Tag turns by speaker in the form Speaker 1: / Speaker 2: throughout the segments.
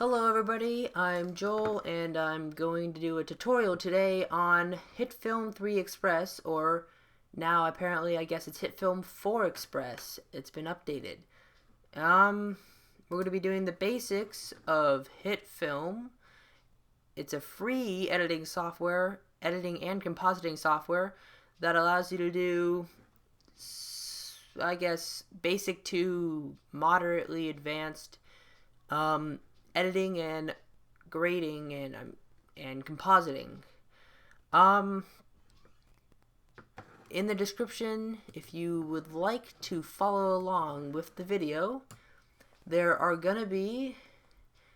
Speaker 1: Hello everybody, I'm Joel and I'm going to do a tutorial today on HitFilm 3 Express, or now apparently I guess it's HitFilm 4 Express. It's been updated. We're going to be doing the basics of HitFilm. It's a free editing software, editing and compositing software that allows you to do, I guess, basic to moderately advanced editing and grading and compositing. In the description, if you would like to follow along with the video, there are gonna be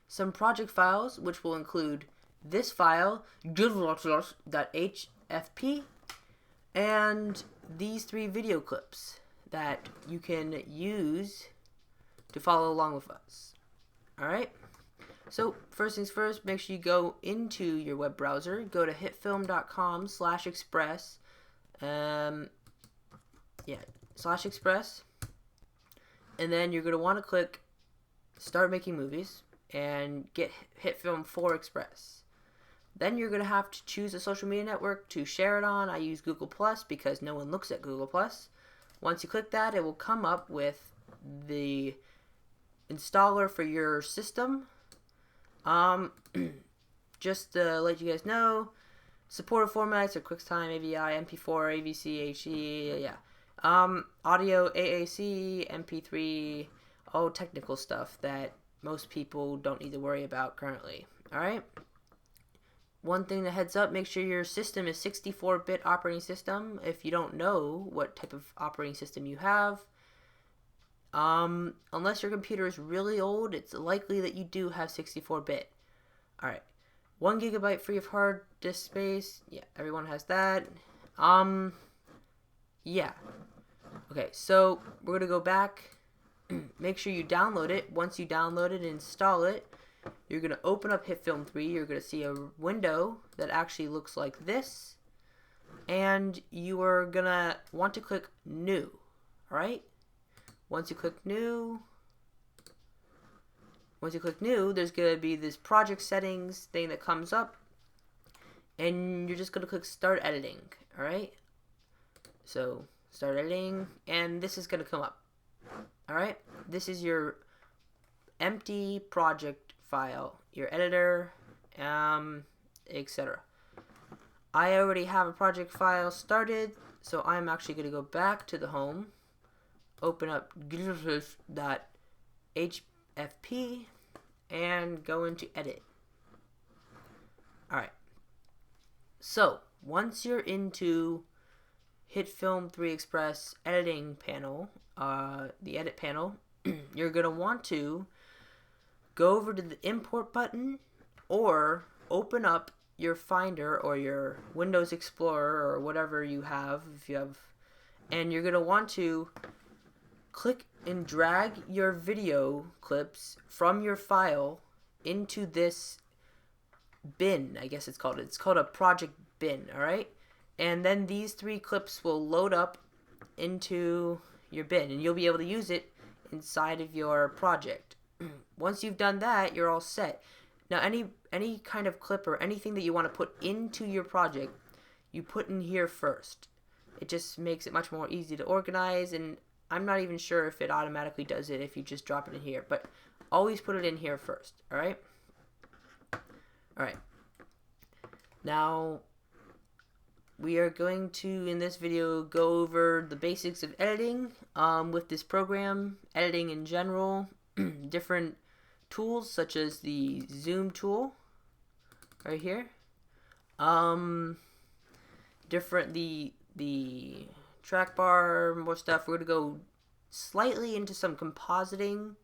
Speaker 1: some project files which will include this file .hfp and these 3 video clips that you can use to follow along with us. Alright? So, first things first, make sure you go into your web browser, go to hitfilm.com/express, /express, and then you're going to want to click Start Making Movies, and get HitFilm 4 Express. Then you're going to have to choose a social media network to share it on. I use Google Plus because no one looks at Google Plus. Once you click that, it will come up with the installer for your system. Just to let you guys know, supported formats are QuickTime, AVI, MP4, AVC, HE, audio, AAC, MP3, all technical stuff that most people don't need to worry about currently. Alright? One thing that heads up, make sure your system is 64-bit operating system. If you don't know what type of operating system you have, unless your computer is really old, it's likely that you do have 64-bit. Alright. 1 GB free of hard disk space. Yeah, everyone has that. Yeah. Okay, so we're going to go back. Make sure you download it. Once you download it and install it, you're going to open up HitFilm 3. You're going to see a window that actually looks like this. And you are going to want to click New. Alright? Once you click New, there's going to be this project settings thing that comes up, and you're just going to click Start Editing. Alright? So, Start Editing, and this is going to come up. Alright? This is your empty project file, your editor, etc. I already have a project file started, so I'm actually going to go back to the home, open up .hfp, and go into edit. Alright. So, once you're into HitFilm 3 Express editing panel, the edit panel, you're going to want to go over to the import button or open up your Finder or your Windows Explorer or whatever you have, and you're going to want to click and drag your video clips from your file into this bin, I guess it's called. It's called a project bin, alright? And then these 3 clips will load up into your bin, and you'll be able to use it inside of your project. Once you've done that, you're all set. Now, any kind of clip or anything that you want to put into your project, you put in here first. It just makes it much more easy to organize, and I'm not even sure if it automatically does it if you just drop it in here, but always put it in here first, alright? Alright. Now, we are going to, in this video, go over the basics of editing with this program, editing in general, different tools such as the zoom tool right here, the track bar, more stuff. We're going to go slightly into some compositing,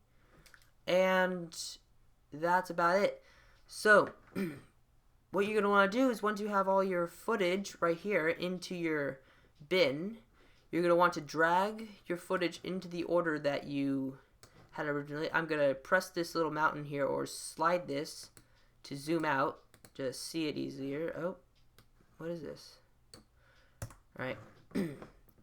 Speaker 1: and that's about it. So, what you're going to want to do is, once you have all your footage right here into your bin, you're going to want to drag your footage into the order that you had originally. I'm going to press this little mountain here or slide this to zoom out, just see it easier. Oh, what is this? Alright.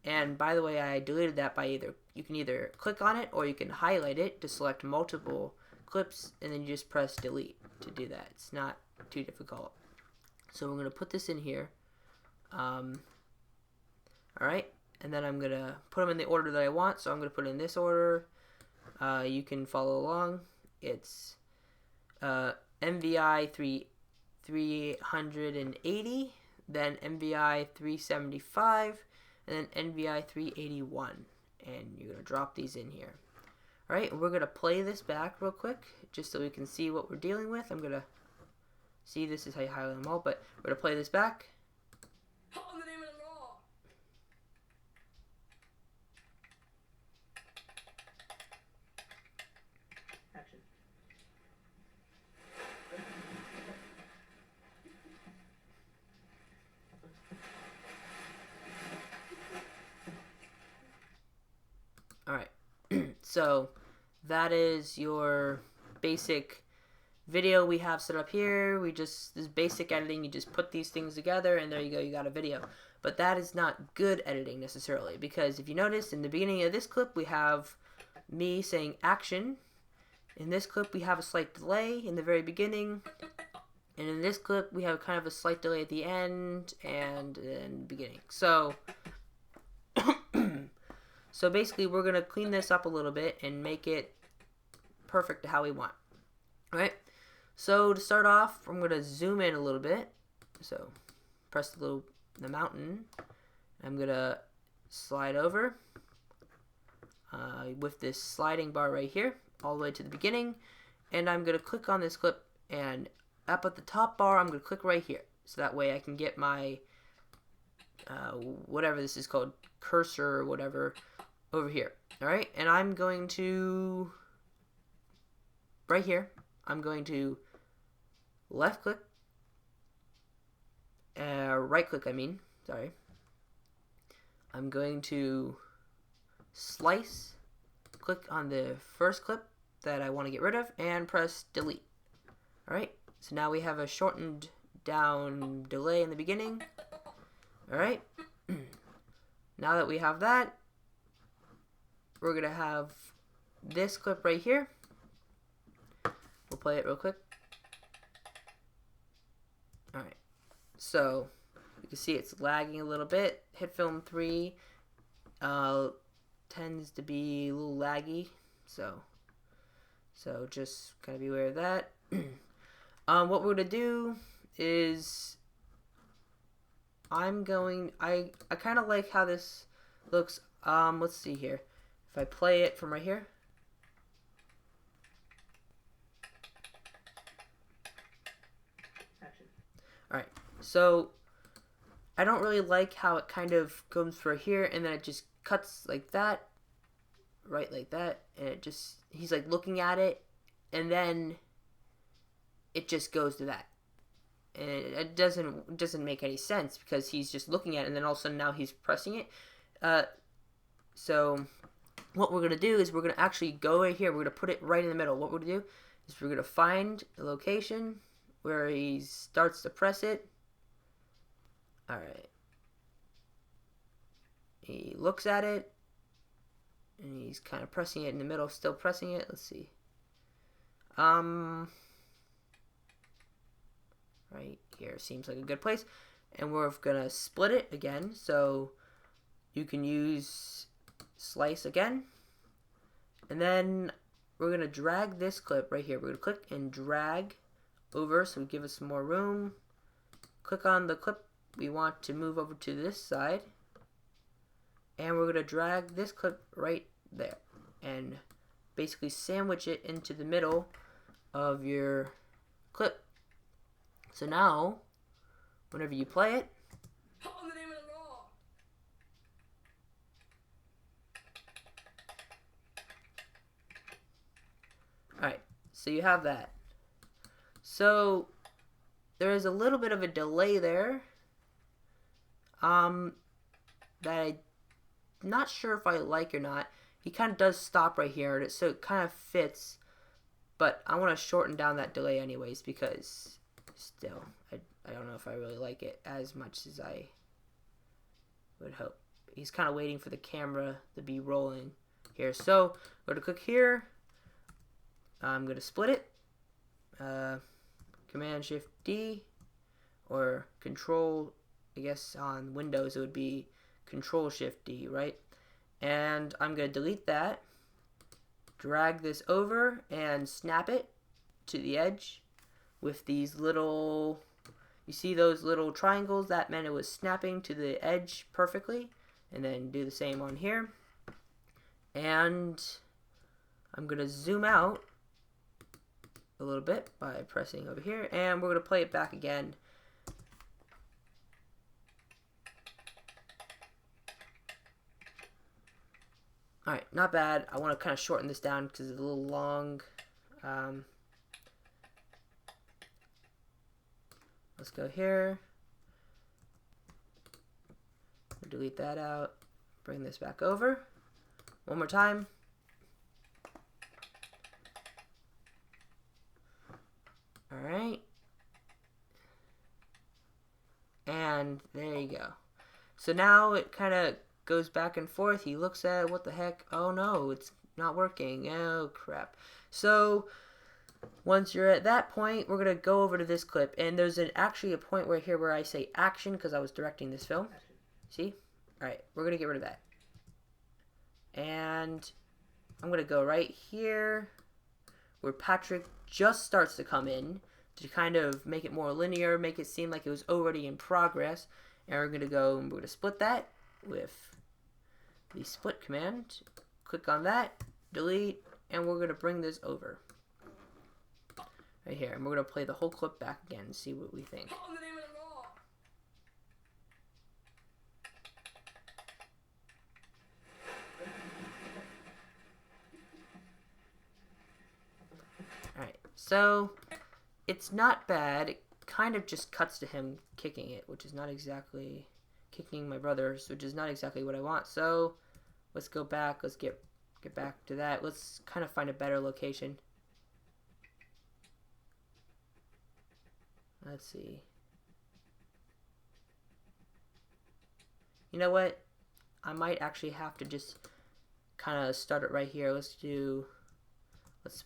Speaker 1: And by the way, I deleted that by you can either click on it or you can highlight it to select multiple clips, and then you just press delete to do that. It's not too difficult. So we're going to put this in here. Alright, and then I'm going to put them in the order that I want. So I'm going to put it in this order. You can follow along. It's MVI 380, then MVI 375, and then NVI 381. And you're going to drop these in here. Alright, we're going to play this back real quick, just so we can see what we're dealing with. I'm going to see, this is how you highlight them all, but we're going to play this back.
Speaker 2: On the name of the law. Action.
Speaker 1: Alright, so that is your basic video we have set up here. This basic editing, you just put these things together and there you go, you got a video. But that is not good editing necessarily, because if you notice in the beginning of this clip we have me saying action. In this clip we have a slight delay in the very beginning, and in this clip we have kind of a slight delay at the end and then beginning. So so basically we're going to clean this up a little bit and make it perfect to how we want. Alright, so to start off, I'm going to zoom in a little bit. So press the mountain. I'm going to slide over with this sliding bar right here all the way to the beginning. And I'm going to click on this clip, and up at the top bar I'm going to click right here. So that way I can get my whatever this is called, cursor or whatever, over here. Alright, and I'm going to, right here, I'm going to left click, right click I mean, sorry. I'm going to slice, click on the first clip that I want to get rid of, and press delete. Alright, so now we have a shortened down delay in the beginning. Alright, now that we have that, we're going to have this clip right here. We'll play it real quick. Alright, so you can see it's lagging a little bit. HitFilm 3 tends to be a little laggy, so just kind of be aware of that. What we're going to do is I kind of like how this looks. Let's see here. If I play it from right here. Alright, so I don't really like how it kind of comes for here and then it just cuts like that, right like that, and it just, he's like looking at it and then it just goes to that. And it doesn't make any sense because he's just looking at it and then all of a sudden now he's pressing it. So what we're going to do is we're going to actually go right here. We're going to put it right in the middle. What we're going to do is we're going to find a location where he starts to press it. Alright. He looks at it. And he's kind of pressing it in the middle. Still pressing it. Let's see. Right here seems like a good place. And we're going to split it again. So you can use slice again. And then we're going to drag this clip right here. We're going to click and drag over so we give us some more room. Click on the clip we want to move over to this side. And we're going to drag this clip right there. And basically sandwich it into the middle of your clip. So now, whenever you play it,
Speaker 2: On the name of the law.
Speaker 1: alright, so you have that. So, there is a little bit of a delay there. That I'm not sure if I like or not. He kind of does stop right here, so it kind of fits. But I want to shorten down that delay anyways because still, I don't know if I really like it as much as I would hope. He's kind of waiting for the camera to be rolling here. So, go to click here, I'm going to split it. Command Shift D, or Control, I guess on Windows it would be Control Shift D, right? And I'm going to delete that, drag this over, and snap it to the edge with these little, you see those little triangles? That meant it was snapping to the edge perfectly. And then do the same on here. And I'm going to zoom out a little bit by pressing over here, and we're going to play it back again. Alright, not bad. I want to kind of shorten this down because it's a little long. Let's go here. Delete that out. Bring this back over. One more time. Alright. And there you go. So now it kind of goes back and forth. He looks at it, what the heck? Oh no, it's not working. Oh crap. So once you're at that point, we're going to go over to this clip. And there's actually a point right here where I say action because I was directing this film. See? Alright, we're going to get rid of that. And I'm going to go right here where Patrick just starts to come in to kind of make it more linear, make it seem like it was already in progress. And we're going to go and we're going to split that with the split command. Click on that, delete, and we're going to bring this over. Right here. And we're going to play the whole clip back again and see what we think.
Speaker 2: On the name of the law.
Speaker 1: Alright, so it's not bad. It kind of just cuts to him kicking it, which is not exactly kicking my brothers, which is not exactly what I want. So let's go back. Let's get back to that. Let's kind of find a better location. Let's see. You know what? I might actually have to just kind of start it right here. Let's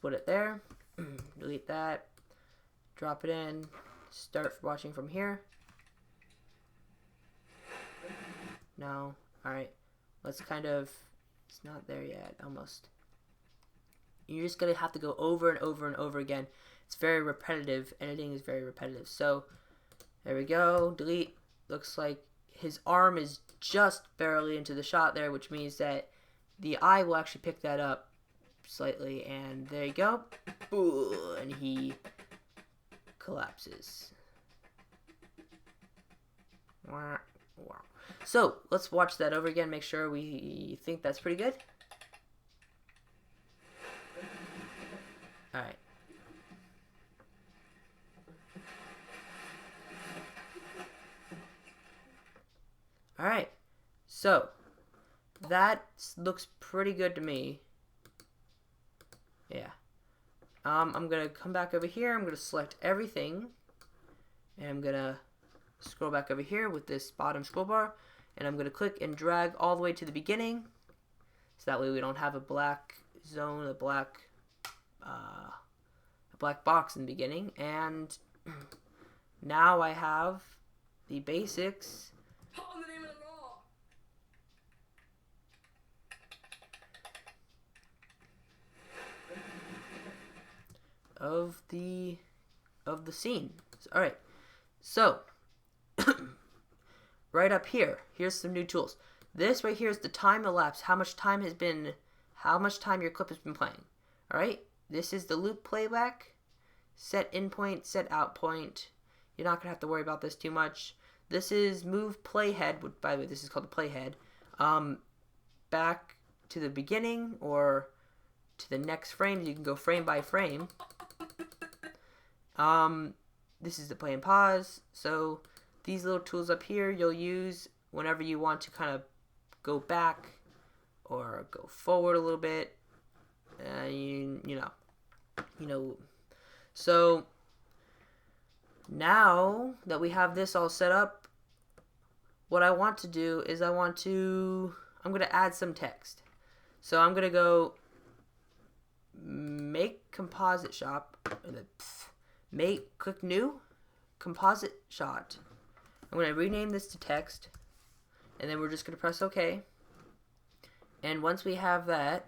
Speaker 1: put it there. Delete that. Drop it in. Start watching from here. No. Alright. Let's kind of... It's not there yet. Almost. You're just going to have to go over and over and over again. It's very repetitive. Editing is very repetitive. So, there we go. Delete. Looks like his arm is just barely into the shot there, which means that the eye will actually pick that up slightly. And there you go. Ooh, and he collapses. Wow. So, let's watch that over again. Make sure we think that's pretty good. Alright. Alright. So, that looks pretty good to me. Yeah. I'm going to come back over here. I'm going to select everything. And I'm going to scroll back over here with this bottom scroll bar. And I'm going to click and drag all the way to the beginning. So that way we don't have a black zone, a black box in the beginning. And now I have the basics
Speaker 2: On the name of the law.
Speaker 1: of the scene. All right. So right up here, here's some new tools. This right here is the time elapsed, how much time your clip has been playing. All right? This is the loop playback. Set in point, set out point. You're not going to have to worry about this too much. This is move playhead, by the way, this is called the playhead. Back to the beginning or to the next frame. You can go frame by frame. This is the play and pause. So these little tools up here you'll use whenever you want to kind of go back or go forward a little bit. You know. So now that we have this all set up, what I want to do is I'm going to add some text. So I'm going to go make composite shop, or click new, composite shot. I'm going to rename this to text, and then we're just going to press OK. And once we have that,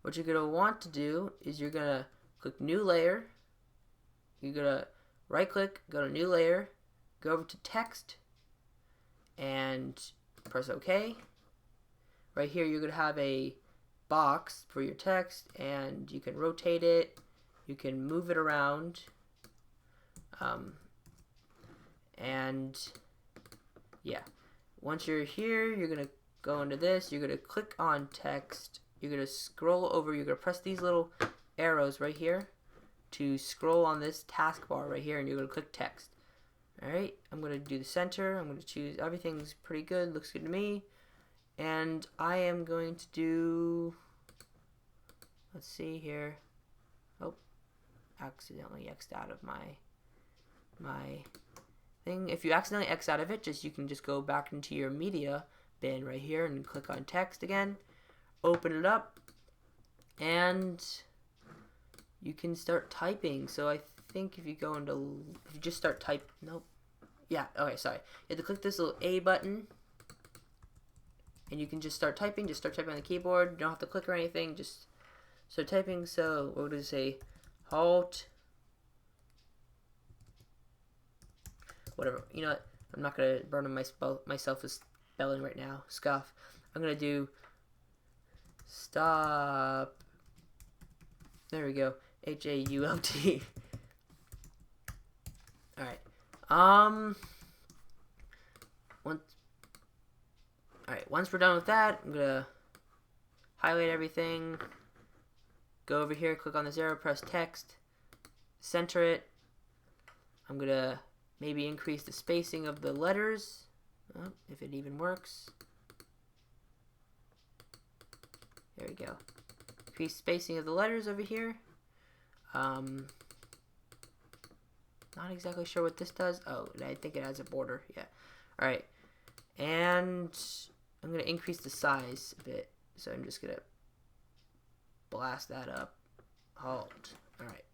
Speaker 1: what you're going to want to do is you're going to click new layer. You're going to right click, go to new layer, go over to text, and press OK. Right here you're going to have a box for your text, and you can rotate it, you can move it around, and yeah, once you're here, you're going to go into this, you're going to click on text, you're going to scroll over, you're going to press these little arrows right here to scroll on this taskbar right here, and you're going to click text. Alright, I'm going to do the center, I'm going to choose, everything's pretty good, looks good to me, and I am going to do, let's see here, oh, accidentally X'd out of my thing. If you accidentally X out of it, you can just go back into your media bin right here and click on text again, open it up, and you can start typing. So I think if you go into, if you just start type, nope, yeah, okay, sorry. You have to click this little A button, and you can just start typing. Just start typing on the keyboard. You don't have to click or anything. Just start typing. So what would it say? Halt. Whatever. You know what? I'm not gonna burn myself with spelling right now. Scuff. I'm gonna do stop. There we go. HAULT. All right. Once we're done with that, I'm gonna highlight everything. Go over here, click on this arrow, press text, center it. I'm gonna maybe increase the spacing of the letters, if it even works. There we go. Increase spacing of the letters over here. Not exactly sure what this does. Oh, I think it has a border. Yeah. All right. And I'm going to increase the size a bit. So I'm just going to blast that up. Halt. All right.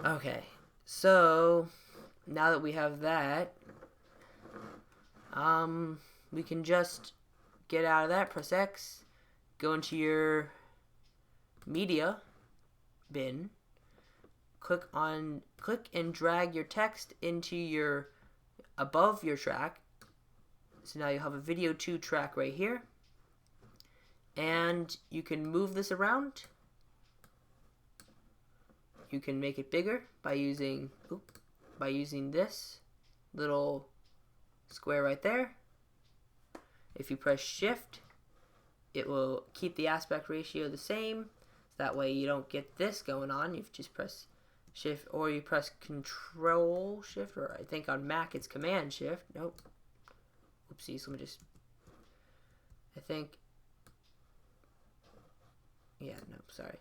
Speaker 1: Okay. So now that we have that, we can just get out of that, press X, go into your media bin, click and drag your text into your above your track. So now you have a video 2 track right here, and you can move this around. You can make it bigger by using this little square right there. If you press shift, it will keep the aspect ratio the same. That way you don't get this going on. You just press shift, or you press control shift, or I think on Mac it's command shift. Nope. Oopsies, let me just, I think, yeah, nope, sorry.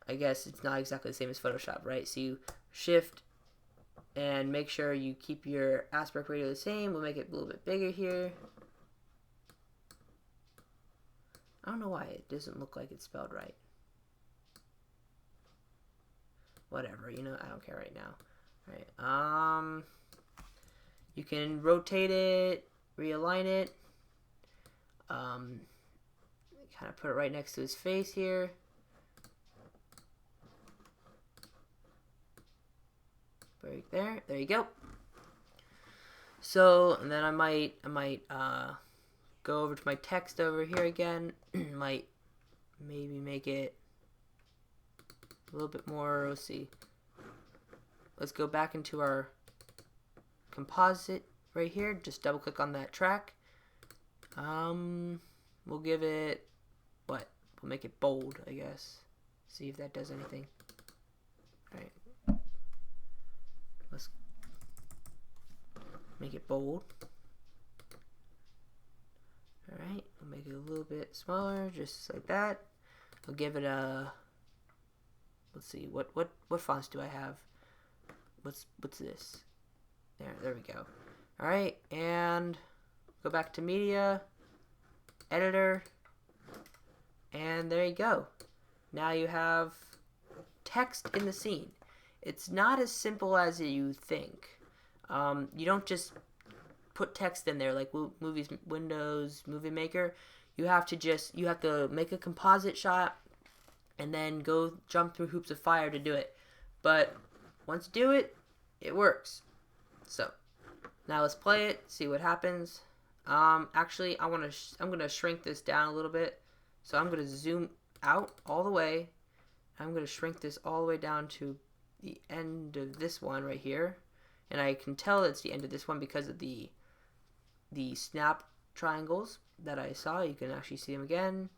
Speaker 1: I guess it's not exactly the same as Photoshop, right? So you shift and make sure you keep your aspect ratio the same. We'll make it a little bit bigger here. I don't know why it doesn't look like it's spelled right. Whatever, you know, I don't care right now. Alright, you can rotate it, realign it, kind of put it right next to his face here. Right there you go. So, and then I might go over to my text over here again. Might maybe make it a little bit more. Let's see. Let's go back into our composite right here. Just double click on that track. We'll give it what? We'll make it bold, I guess. See if that does anything. All right. Let's make it bold. Alright, I'll make it a little bit smaller, just like that. I'll give it a, let's see, what fonts do I have? What's this? There we go. Alright, and go back to media, editor, And there you go. Now you have text in the scene. It's not as simple as you think. You don't just put text in there like Windows Movie Maker. You have to make a composite shot and then go jump through hoops of fire to do it. But once you do it, it works. So now let's play it, see what happens. Actually, I'm gonna shrink this down a little bit. So I'm gonna zoom out all the way. I'm gonna shrink this all the way down to the end of this one right here, and I can tell it's the end of this one because of the snap triangles that I saw. You can actually see them again.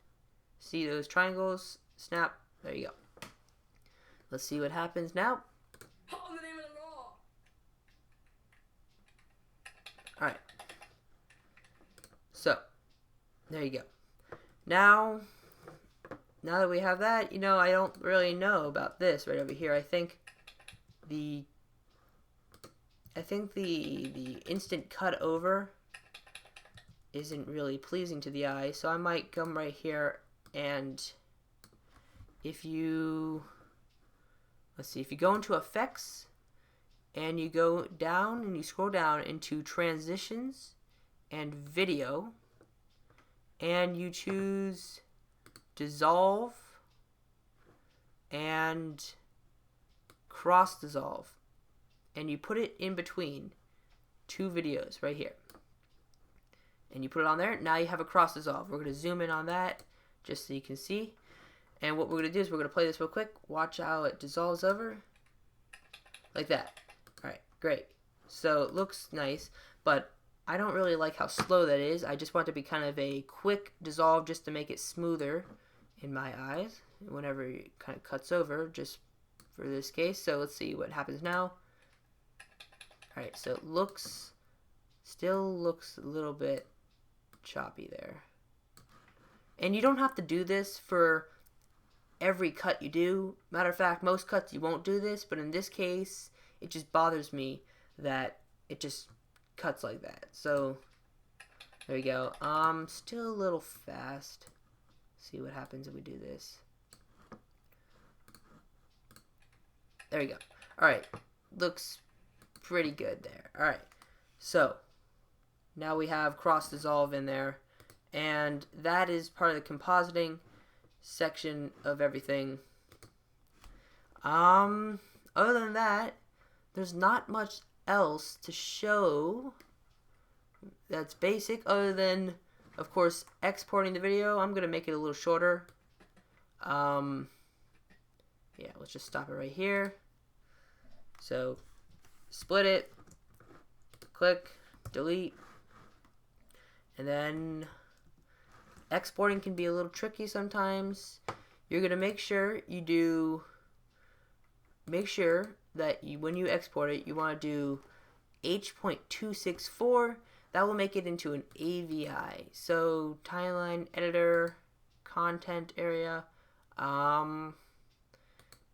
Speaker 1: See those triangles? Snap. There you go. Let's see what happens now.
Speaker 2: In the name of the law.
Speaker 1: Alright. So, there you go. Now that we have that, I don't really know about this right over here. I think the instant cut over isn't really pleasing to the eye, so I might come right here, and if you go into effects and you go down and you scroll down into transitions and video, and you choose dissolve and cross dissolve, and you put it in between two videos right here, and you put it on there. Now you have a cross dissolve. We're going to zoom in on that just so you can see, and what we're going to do is we're going to play this real quick. Watch how it dissolves over like that. Alright, great. So it looks nice, but I don't really like how slow that is. I just want it to be kind of a quick dissolve just to make it smoother in my eyes whenever it kind of cuts over, just for this case. So let's see what happens now. Alright, so it still looks a little bit choppy there. And you don't have to do this for every cut you do. Matter of fact, most cuts you won't do this, but in this case, it just bothers me that it just cuts like that. So there you go. Still a little fast. See what happens if we do this. There you go. Alright, looks pretty good there. Alright, so now we have cross dissolve in there, and that is part of the compositing section of everything. Other than that, there's not much else to show that's basic, other than, of course, exporting the video. I'm gonna make it a little shorter. Yeah, let's just stop it right here. So split it, click, delete, and then exporting can be a little tricky sometimes. You're gonna make sure that when you export it, you want to do H.264. That will make it into an AVI. So timeline editor, content area.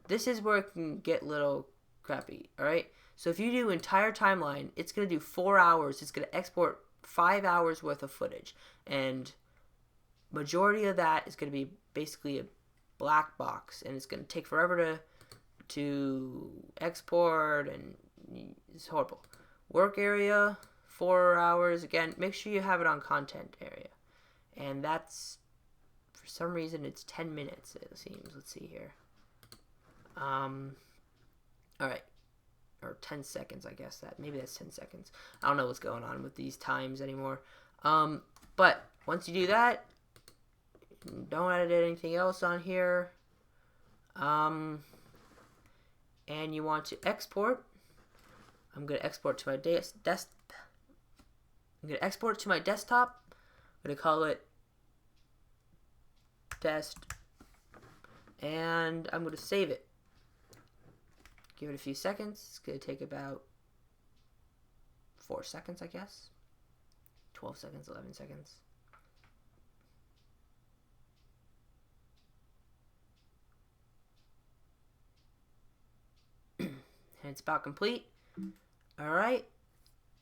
Speaker 1: This is where it can get a little crappy. Alright, so if you do entire timeline, it's gonna do 4 hours. It's gonna export 5 hours worth of footage, and majority of that is going to be basically a black box, and it's going to take forever to export, and it's horrible. Work area, 4 hours. Again, make sure you have it on content area, and that's, for some reason, it's 10 minutes, it seems. Let's see here. Alright, or 10 seconds, I guess. Maybe that's 10 seconds. I don't know what's going on with these times anymore. But once you do that, don't edit anything else on here. And you want to export. I'm going to export to my desktop. I'm going to export it to my desktop. I'm going to call it test. And I'm going to save it. Give it a few seconds. It's going to take about 4 seconds, I guess. 12 seconds, 11 seconds. And it's about complete. Alright.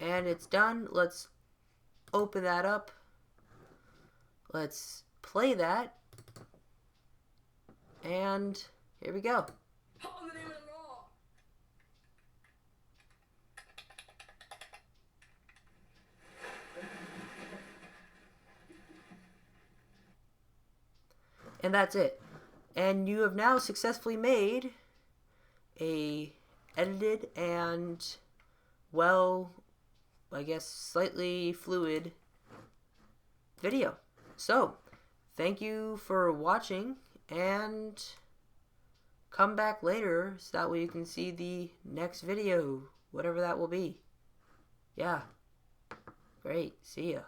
Speaker 1: And it's done. Let's open that up. Let's play that. And here we go.
Speaker 2: In the name of the law.
Speaker 1: And that's it. And you have now successfully made a edited and, well, I guess slightly fluid video. So, thank you for watching, and come back later so that way you can see the next video, whatever that will be. Yeah. Great. See ya.